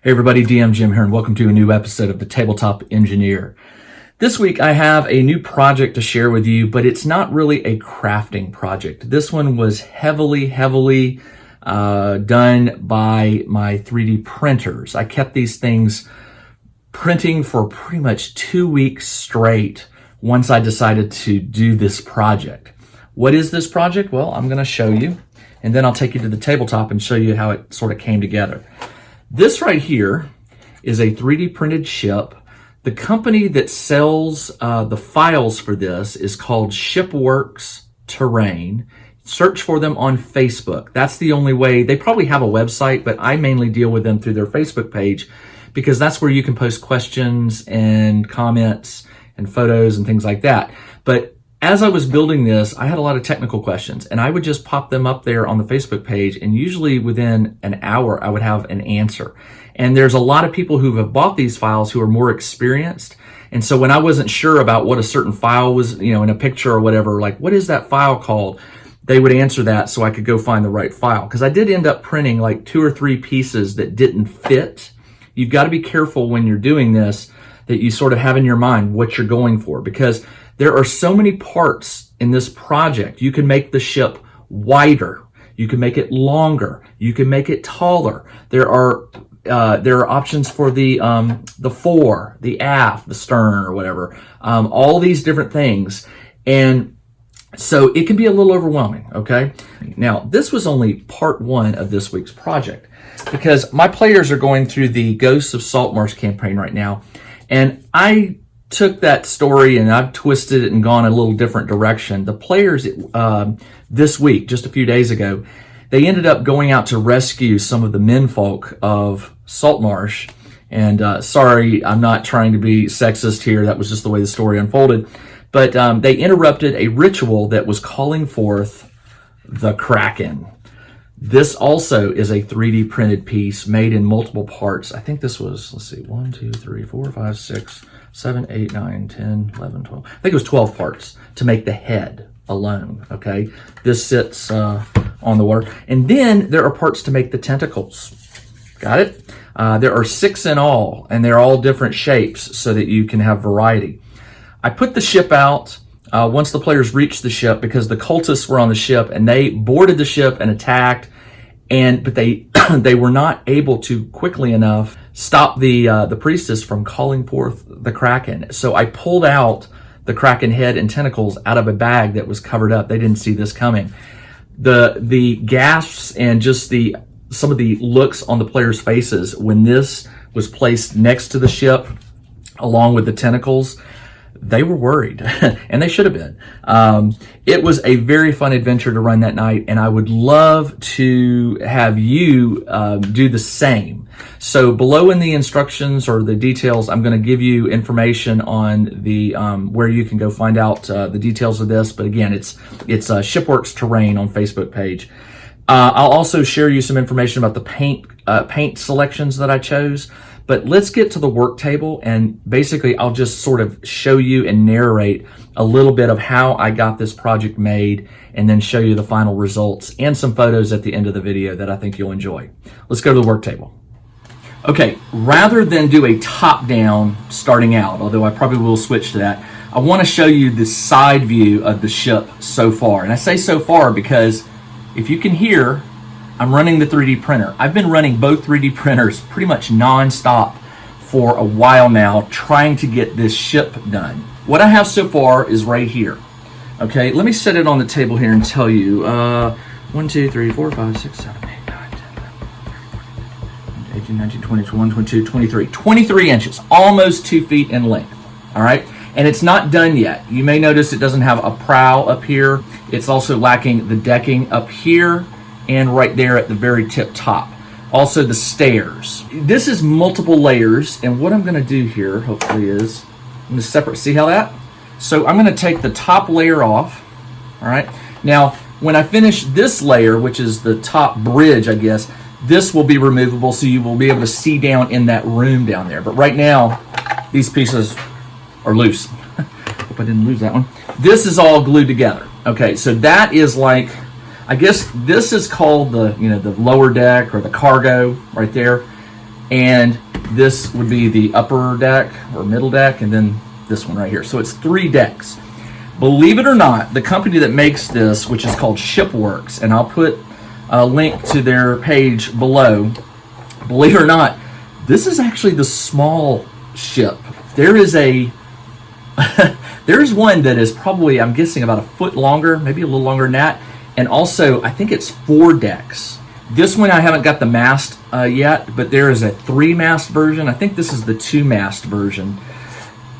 Hey everybody, DM Jim here, and welcome to a new episode of the Tabletop Engineer. This week I have a new project to share with you, but it's not really a crafting project. This one was heavily done by my 3D printers. I kept these things printing for pretty much 2 weeks straight once I decided to do this project. What is this project? Well, I'm going to show you, and then I'll take you to the tabletop and show you how it sort of came together. This right here is a 3D printed ship. The company that sells the files for this is called Shipworks Terrain. Search for them on Facebook. That's the only way. They probably have a website, but I mainly deal with them through their Facebook page because that's where you can post questions and comments and photos and things like that. But as I was building this, I had a lot of technical questions, and I would just pop them up there on the Facebook page, and usually within an hour, I would have an answer. And there's a lot of people who have bought these files who are more experienced. And so when I wasn't sure about what a certain file was, in a picture or whatever, like, what is that file called? They would answer that so I could go find the right file. Because I did end up printing like 2 or 3 pieces that didn't fit. You've got to be careful when you're doing this that you sort of have in your mind what you're going for, because there are so many parts in this project. You can make the ship wider. You can make it longer. You can make it taller. There are options for the fore, the aft, the stern, or whatever. All these different things, and so it can be a little overwhelming. Okay, now this was only part 1 of this week's project because my players are going through the Ghosts of Saltmarsh campaign right now, and I took that story and I've twisted it and gone a little different direction. The players this week, just a few days ago, they ended up going out to rescue some of the menfolk of Saltmarsh. And sorry, I'm not trying to be sexist here. That was just the way the story unfolded. But they interrupted a ritual that was calling forth the Kraken. This also is a 3D printed piece made in multiple parts. I think this was, let's see, 1, 2, 3, 4, 5, 6, 7, 8, 9, 10, 11, 12. I think it was 12 parts to make the head alone, okay? This sits on the water. And then there are parts to make the tentacles. Got it? There are 6 in all, and they're all different shapes so that you can have variety. I put the ship out once the players reached the ship because the cultists were on the ship, and they boarded the ship and attacked, but they they were not able to quickly enough stop the priestess from calling forth the Kraken. So I pulled out the Kraken head and tentacles out of a bag that was covered up. They didn't see this coming. The gasps and just some of the looks on the players' faces when this was placed next to the ship along with the tentacles, they were worried, and they should have been. It was a very fun adventure to run that night, and I would love to have you do the same. So below in the instructions or the details, I'm going to give you information on the where you can go find out the details of this. But again, it's Shipworks Terrain on Facebook page. I'll also share you some information about the paint selections that I chose. But let's get to the work table, and basically I'll just sort of show you and narrate a little bit of how I got this project made, and then show you the final results and some photos at the end of the video that I think you'll enjoy. Let's go to the work table. Okay, rather than do a top-down starting out, although I probably will switch to that, I want to show you the side view of the ship so far. And I say so far because if you can hear, I'm running the 3D printer. I've been running both 3D printers pretty much non-stop for a while now, trying to get this ship done. What I have so far is right here. Okay, let me set it on the table here and tell you. 1, 2, 3, 4, 5, 6, 7, 8, 9, 10, 11, 18, 19, 20, 21, 22, 23. 23 inches, almost 2 feet in length. All right, and it's not done yet. You may notice it doesn't have a prow up here. It's also lacking the decking up here and right there at the very tip top. Also the stairs. This is multiple layers, and what I'm going to do here, hopefully, is I'm going to separate. See how that? So I'm going to take the top layer off. All right. Now, when I finish this layer, which is the top bridge, I guess, this will be removable, so you will be able to see down in that room down there. But right now, these pieces are loose. Hope I didn't lose that one. This is all glued together. Okay, so that is like, I guess this is called the lower deck or the cargo right there. and this would be the upper deck or middle deck, and then this one right here. So it's 3 decks. Believe it or not, the company that makes this, which is called Shipworks, and I'll put a link to their page below. Believe it or not, this is actually the small ship. There is a there's one that is probably, I'm guessing, about a foot longer, maybe a little longer than that, and also I think it's 4 decks. This one I haven't got the mast yet, but there is a 3-mast version. I think this is the 2-mast version.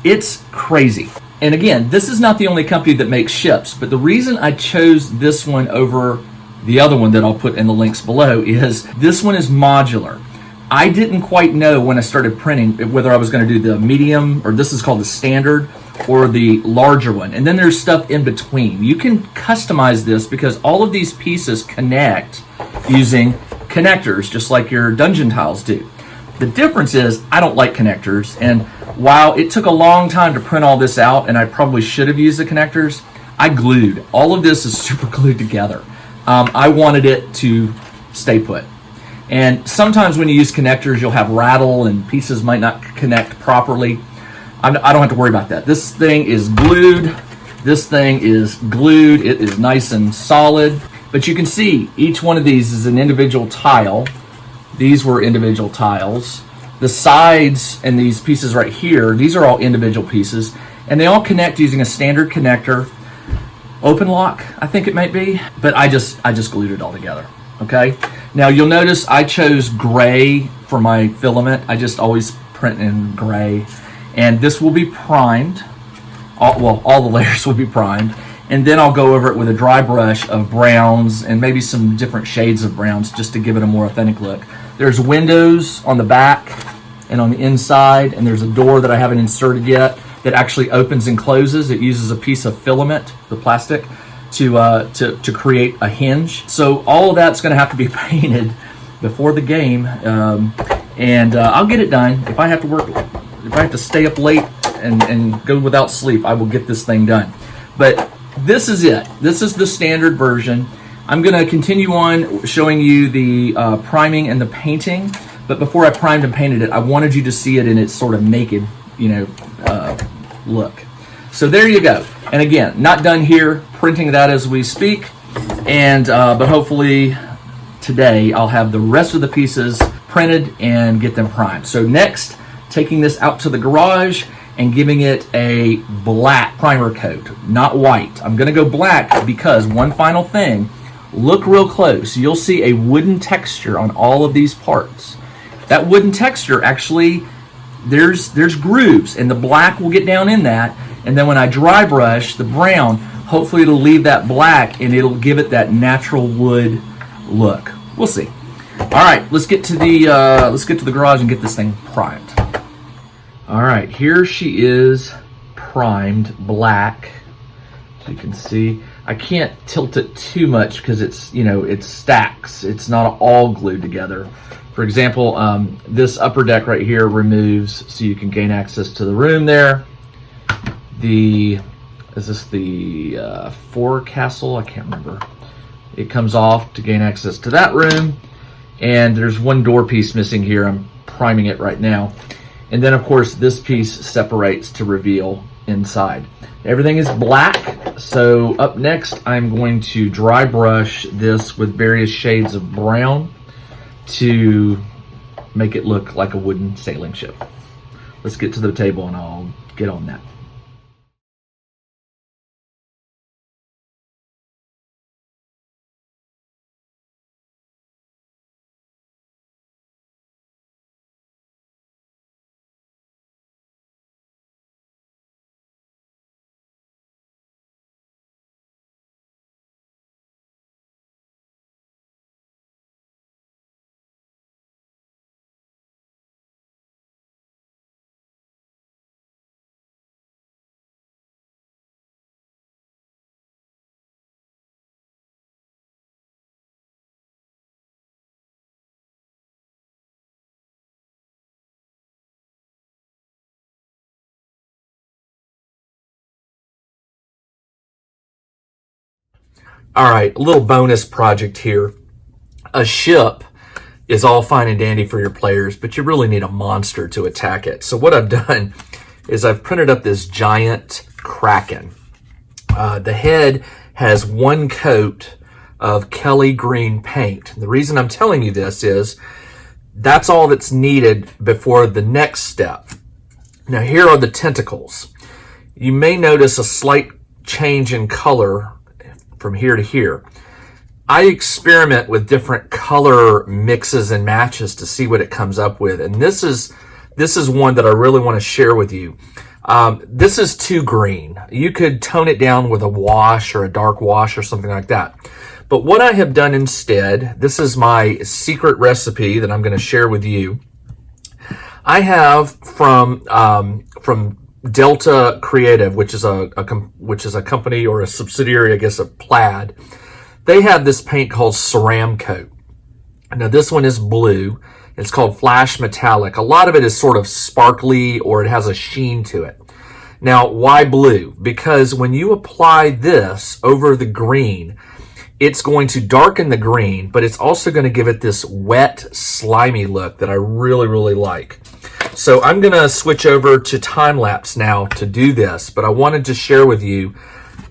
It's crazy. And again, this is not the only company that makes ships, but the reason I chose this one over the other one that I'll put in the links below is this one is modular. I didn't quite know when I started printing whether I was going to do the medium, or this is called the standard, or the larger one. And then there's stuff in between. You can customize this because all of these pieces connect using connectors, just like your dungeon tiles do. The difference is I don't like connectors, and while it took a long time to print all this out, and I probably should have used the connectors, I glued. All of this is super glued together. I wanted it to stay put. And sometimes when you use connectors, you'll have rattle and pieces might not connect properly. I don't have to worry about that. This thing is glued. This thing is glued. It is nice and solid. But you can see each one of these is an individual tile. These were individual tiles. The sides and these pieces right here, these are all individual pieces. And they all connect using a standard connector. Open lock, I think it might be. But I just glued it all together. Okay? Now you'll notice I chose gray for my filament. I just always print in gray. And this will be primed. All the layers will be primed. And then I'll go over it with a dry brush of browns and maybe some different shades of browns just to give it a more authentic look. There's windows on the back and on the inside, and there's a door that I haven't inserted yet that actually opens and closes. It uses a piece of filament, the plastic, to create a hinge. So all of that's going to have to be painted before the game, and I'll get it done. If I have to stay up late and go without sleep, I will get this thing done. But this is it. This is the standard version. I'm going to continue on showing you the priming and the painting. But before I primed and painted it, I wanted you to see it in its sort of naked, look. So there you go. And again, not done here, printing that as we speak. And but hopefully today I'll have the rest of the pieces printed and get them primed. So next, taking this out to the garage and giving it a black primer coat, not white. I'm going to go black because one final thing, look real close. You'll see a wooden texture on all of these parts. That wooden texture actually, there's grooves, and the black will get down in that. And then when I dry brush the brown, hopefully it'll leave that black and it'll give it that natural wood look. We'll see. All right, let's get to the garage and get this thing primed. All right, here she is, primed black. As you can see, I can't tilt it too much because it stacks. It's not all glued together. For example, this upper deck right here removes so you can gain access to the room there. Is this the forecastle? I can't remember. It comes off to gain access to that room. And there's one door piece missing here. I'm priming it right now. And then, of course, this piece separates to reveal inside. Everything is black. So up next, I'm going to dry brush this with various shades of brown to make it look like a wooden sailing ship. Let's get to the table and I'll get on that. All right, a little bonus project here. A ship is all fine and dandy for your players, but you really need a monster to attack it. So what I've done is I've printed up this giant Kraken. The head has one coat of Kelly green paint. The reason I'm telling you this is that's all that's needed before the next step. Now here are the tentacles. You may notice a slight change in color from here to here. I experiment with different color mixes and matches to see what it comes up with. And this is one that I really want to share with you. This is too green. You could tone it down with a wash or a dark wash or something like that. But what I have done instead, this is my secret recipe that I'm going to share with you. I have from Delta Creative, which is a company or a subsidiary, I guess, of Plaid. They have this paint called Ceram Coat. Now this one is blue. It's called Flash Metallic. A lot of it is sort of sparkly or it has a sheen to it. Now why blue? Because when you apply this over the green, it's going to darken the green, but it's also going to give it this wet, slimy look that I really, really like. So I'm going to switch over to time lapse now to do this, but I wanted to share with you,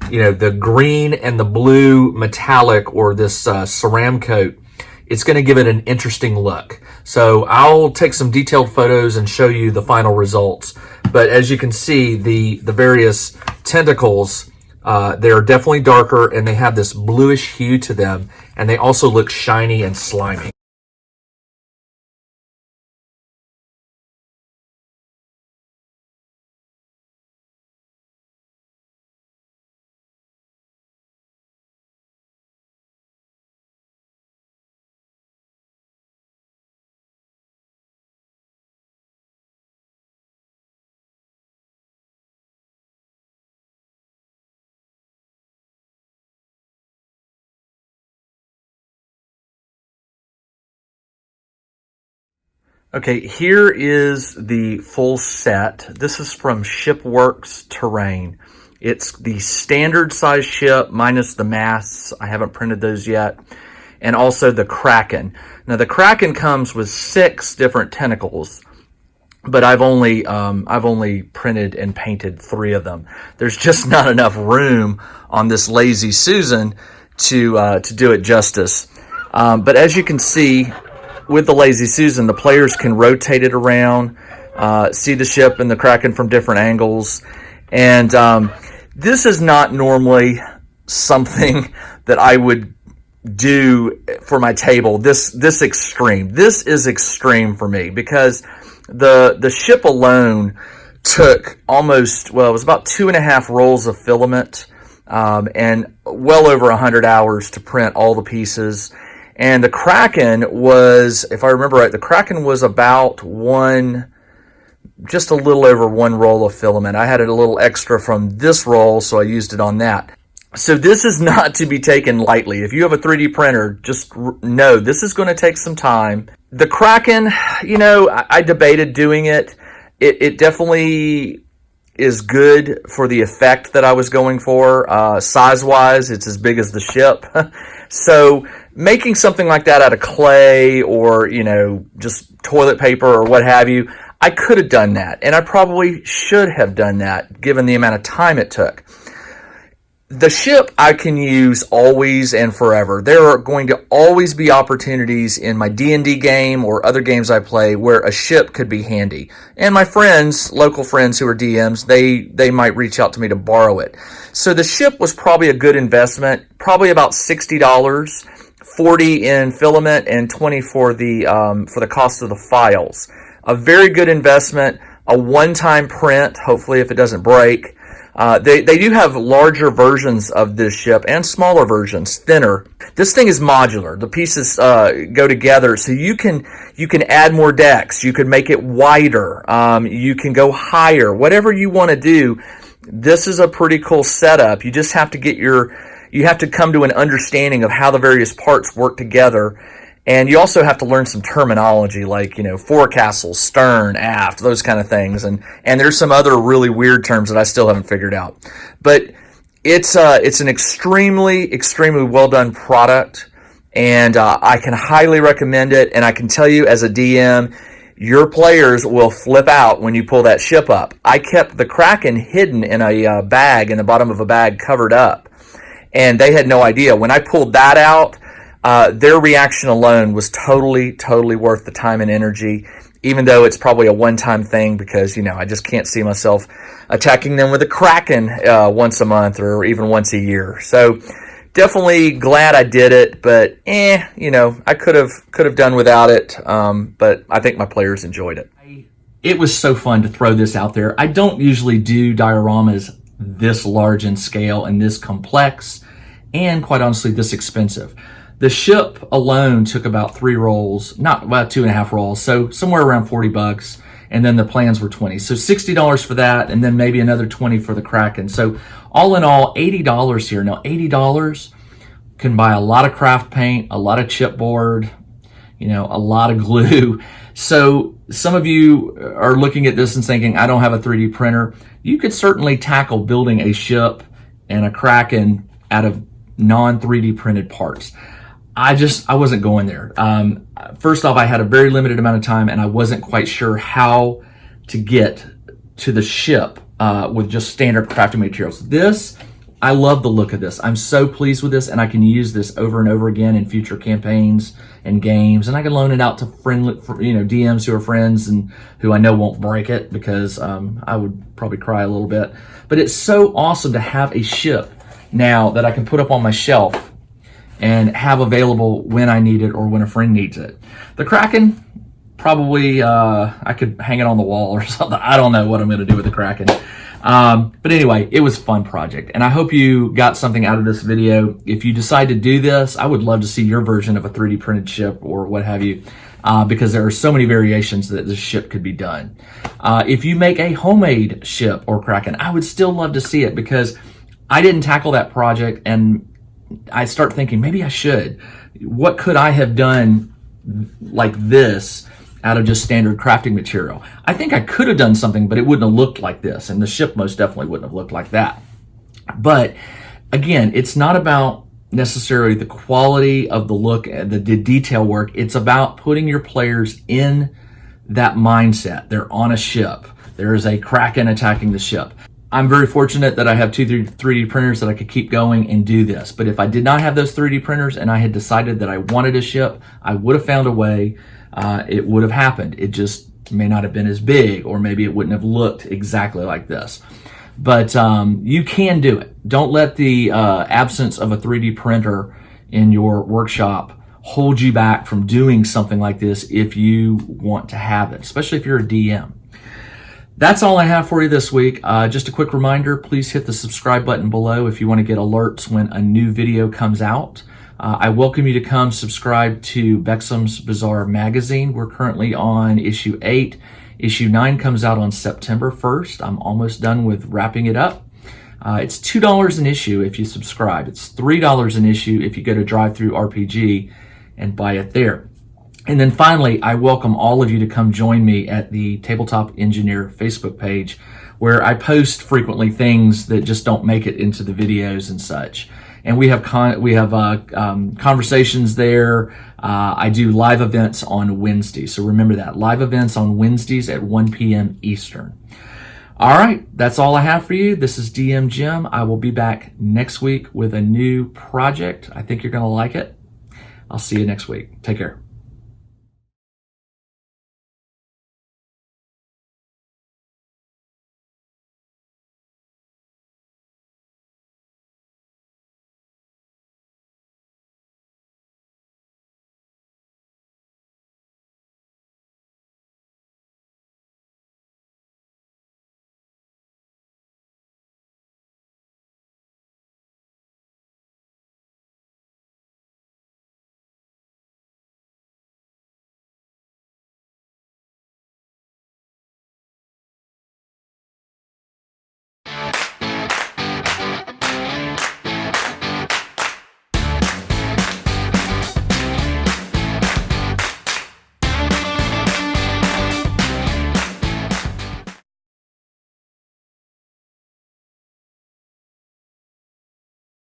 the green and the blue metallic or this Ceram coat. It's going to give it an interesting look. So I'll take some detailed photos and show you the final results. But as you can see, the various tentacles, they're definitely darker and they have this bluish hue to them, and they also look shiny and slimy. Okay, here is the full set. This is from Shipworks Terrain. It's the standard size ship minus the masts. I haven't printed those yet. And also the Kraken. Now the Kraken comes with 6 different tentacles, but I've only printed and painted 3 of them. There's just not enough room on this Lazy Susan to do it justice. But as you can see, with the Lazy Susan, the players can rotate it around, see the ship and the Kraken from different angles. And this is not normally something that I would do for my table, this extreme. This is extreme for me because the ship alone took almost, it was about 2.5 rolls of filament and well over 100 hours to print all the pieces. And the Kraken was, if I remember right, the Kraken was about just a little over 1 roll of filament. I had it a little extra from this roll, so I used it on that. So this is not to be taken lightly. If you have a 3D printer, just know this is going to take some time. The Kraken, I debated doing it. It definitely is good for the effect that I was going for. Size-wise, it's as big as the ship. So making something like that out of clay or, just toilet paper or what have you, I could have done that. And I probably should have done that given the amount of time it took. The ship I can use always and forever. There are going to always be opportunities in my D&D game or other games I play where a ship could be handy. And my friends, local friends who are DMs, they might reach out to me to borrow it. So the ship was probably a good investment, probably about $60, $40 in filament and $20 for the cost of the files. A very good investment, a one-time print, hopefully if it doesn't break. They do have larger versions of this ship and smaller versions, thinner. This thing is modular. The pieces go together, so you can add more decks. You can make it wider. You can go higher. Whatever you want to do, this is a pretty cool setup. You just have to you have to come to an understanding of how the various parts work together. And you also have to learn some terminology like, forecastle, stern, aft, those kind of things. And there's some other really weird terms that I still haven't figured out. But it's an extremely, extremely well done product. And I can highly recommend it. And I can tell you as a DM, your players will flip out when you pull that ship up. I kept the Kraken hidden in a bag, in the bottom of a bag, covered up. And they had no idea. When I pulled that out, their reaction alone was totally worth the time and energy, even though it's probably a one-time thing, because, I just can't see myself attacking them with a Kraken once a month or even once a year. So definitely glad I did it, but I could have done without it. But I think my players enjoyed it. It was so fun to throw this out there. I don't usually do dioramas this large in scale and this complex, and quite honestly, this expensive. The ship alone took about 3 rolls, not about 2.5 rolls, so somewhere around $40, and then the plans were $20. So $60 for that, and then maybe another $20 for the Kraken. So all in all, $80 here. Now, $80 can buy a lot of craft paint, a lot of chipboard, a lot of glue. So some of you are looking at this and thinking, I don't have a 3D printer. You could certainly tackle building a ship and a Kraken out of non-3D printed parts. I wasn't going there. First off, I had a very limited amount of time, and I wasn't quite sure how to get to the ship with just standard crafting materials. I love the look of this. I'm so pleased with this, and I can use this over and over again in future campaigns and games, and I can loan it out to DMs who are friends and who I know won't break it, because I would probably cry a little bit. But it's so awesome to have a ship now that I can put up on my shelf and have available when I need it or when a friend needs it. The Kraken, probably I could hang it on the wall or something. I don't know what I'm going to do with the Kraken. But anyway, it was a fun project, and I hope you got something out of this video. If you decide to do this, I would love to see your version of a 3D printed ship or what have you, because there are so many variations that this ship could be done. If you make a homemade ship or Kraken, I would still love to see it, because I didn't tackle that project, and I start thinking, maybe I should. What could I have done like this out of just standard crafting material? I think I could have done something, but it wouldn't have looked like this, and the ship most definitely wouldn't have looked like that. But again, it's not about necessarily the quality of the look, the detail work. It's about putting your players in that mindset. They're on a ship. There is a Kraken attacking the ship. I'm very fortunate that I have 2 3D printers that I could keep going and do this. But if I did not have those 3D printers and I had decided that I wanted a ship, I would have found a way. It would have happened. It just may not have been as big, or maybe it wouldn't have looked exactly like this. But you can do it. Don't let the absence of a 3D printer in your workshop hold you back from doing something like this if you want to have it, especially if you're a DM. That's all I have for you this week. Just a quick reminder, please hit the subscribe button below if you want to get alerts when a new video comes out. I welcome you to come subscribe to Bexham's Bizarre Magazine. We're currently on issue 8. Issue 9 comes out on September 1st. I'm almost done with wrapping it up. It's $2 an issue if you subscribe. It's $3 an issue if you go to Drive-Thru RPG and buy it there. And then finally, I welcome all of you to come join me at the Tabletop Engineer Facebook page, where I post frequently things that just don't make it into the videos and such. And we have conversations there. I do live events on Wednesdays. So remember that, live events on Wednesdays at 1 p.m. Eastern. All right, that's all I have for you. This is DM Jim. I will be back next week with a new project. I think you're going to like it. I'll see you next week. Take care.